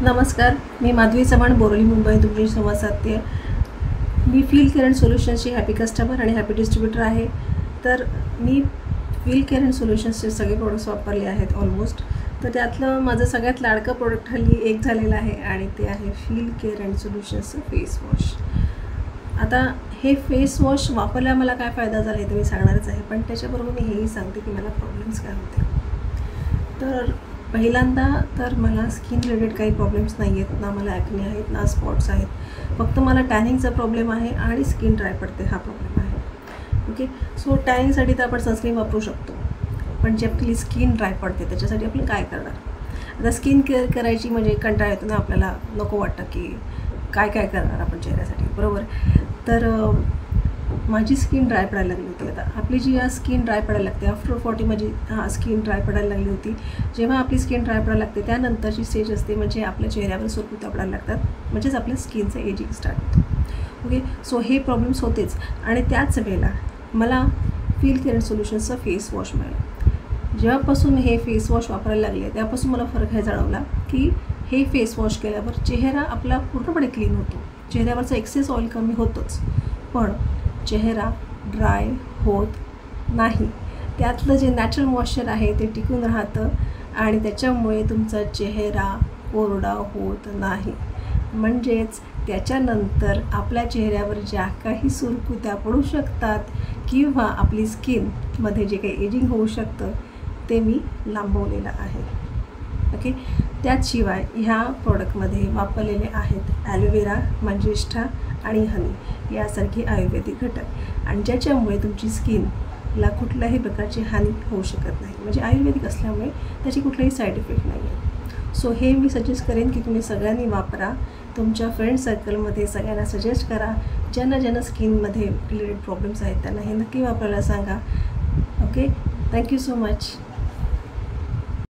नमस्कार, मी माधवी चव्हाण बोरली मुंबई तुमची संवाद साधते. मी फील केअर अँड सोल्युशन्सची हॅपी कस्टमर आणि हॅपी डिस्ट्रीब्युटर आहे. तर मी फील केअर अँड सोल्युशन्सचे सगळे प्रोडक्ट्स वापरले आहेत ऑलमोस्ट. तर त्यातलं माझं सगळ्यात लाडकं प्रोडक्ट हल्ली एक झालेलं आहे आणि ते आहे फील केअर अँड सोल्युशन्सचं फेस वॉश. आता हे फेस वॉश वापरल्यावर मला काय फायदा झाला आहे ते मी सांगणारच आहे, पण त्याच्याबरोबर मी हेही सांगते की मला प्रॉब्लेम्स काय होते. तर पहिल्यांदा तर मला स्किन रिलेटेड काही प्रॉब्लेम्स नाही आहेत, ना मला ॲक्ने आहेत ना स्पॉट्स आहेत. फक्त मला टॅनिंगचा प्रॉब्लेम आहे आणि स्किन ड्राय पडते हा प्रॉब्लेम आहे. ओके, सो टॅनिंगसाठी तर आपण सनस्क्रीन वापरू शकतो, पण जे आपली स्किन ड्राय पडते त्याच्यासाठी आपण काय करणार. आता स्किन केअर करायची म्हणजे कंटाळा येतो ना आपल्याला, नको वाटतं की काय काय करणार आपण चेहऱ्यासाठी, बरोबर. तर माझी स्किन ड्राय पडायला लागली होती. आता आपली जी स्किन ड्राय पडायला लागते आफ्टर 40 माझी स्किन ड्राय पडायला लागली होती. जेव्हा आपली स्किन ड्राय पडायला लागते त्यानंतरची स्टेज असते म्हणजे आपल्या चेहऱ्यावर सुरकुत्या पडायला लागतात, म्हणजेच आपल्या स्किनचं एजिंग स्टार्ट होतं. ओके, सो हे प्रॉब्लेम्स होतेच. आणि त्याच वेळेला मला फील केअर सोल्युशन्सचा फेस वॉश मिळाला. जेव्हापासून हे फेस वॉश वापरायला लागले त्यापासून मला फरक हे जाणवला की हे फेस वॉश केल्यावर चेहरा आपला पूर्णपणे क्लीन होतो. चेहऱ्यावरचं एक्सेस ऑइल कमी होतंच, पण चेहरा ड्राय होत नाही. त्यातलं जे नॅचरल मॉइश्चर आहे ते टिकून राहतं आणि त्याच्यामुळे तुमचा चेहरा कोरडा होत नाही. म्हणजेच त्याच्यानंतर आपल्या चेहऱ्यावर ज्या काही सुरकुत्या पडू शकतात किंवा आपली स्किनमध्ये जे काही एजिंग होऊ शकतं ते मी लांबवलेलं आहे. ओके, त्याचशिवाय ह्या प्रॉडक्टमध्ये वापरलेले आहेत ॲलोवेरा, मंजिष्ठा आणि हनी यासारखे आयुर्वेदिक घटक, आणि ज्याच्यामुळे तुमची स्किनला कुठल्याही प्रकारची हानी होऊ शकत नाही. म्हणजे आयुर्वेदिक असल्यामुळे त्याची कुठलाही साईड इफेक्ट नाही आहे. सो हे मी सजेस्ट करेन की तुम्ही सगळ्यांनी वापरा. तुमच्या फ्रेंड सर्कलमध्ये सगळ्यांना सजेस्ट करा. ज्यांना स्किनमध्ये रिलेटेड प्रॉब्लेम्स आहेत त्यांना हे नक्की वापरायला सांगा. Okay, thank you so much.